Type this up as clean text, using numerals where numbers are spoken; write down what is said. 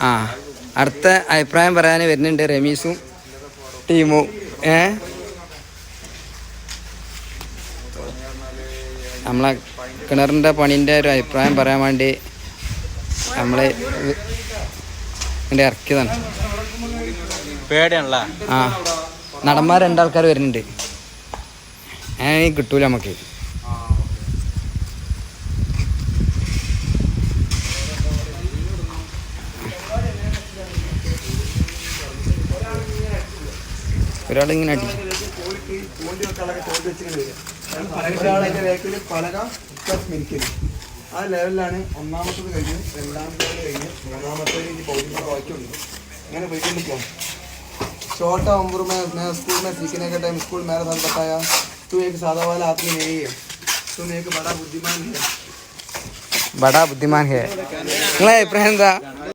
ആ അടുത്ത അഭിപ്രായം പറയാൻ വരുന്നുണ്ട് റമീസും ടീമും. നമ്മളെ കിണറിൻ്റെ പണീൻ്റെ ഒരു അഭിപ്രായം പറയാൻ വേണ്ടി നമ്മൾ ഇതിൻ്റെ ഇറക്കിയതാണ്. പേടിയാണല്ലോ. ആ നടന്മാർ 2 ആൾക്കാർ വരുന്നുണ്ട്. കിട്ടൂല നമുക്ക്. ഒരാളിങ്ങനെ അടിച്ചു. ആ ലെവലിലാണ് ഒന്നാമത്തത് കഴിഞ്ഞ്, രണ്ടാമത്തേത് കഴിഞ്ഞ്, മൂന്നാമത്തേത് ഈ പൗതിയുടെ ബാക്കിയുണ്ട്. അങ്ങനെ പോയിക്കൊണ്ടിരിക്കാം. छोटा उम्र में मैं स्कूल में सीखने के टाइम स्कूल मेरे साथ बताया तू एक सादा वाला आदमी नहीं है, तुम एक बड़ा बुद्धिमान है. ബടാ ബുദ്ധിമാൻ ഹേ. നിങ്ങളെ അഭിപ്രായം എന്താ?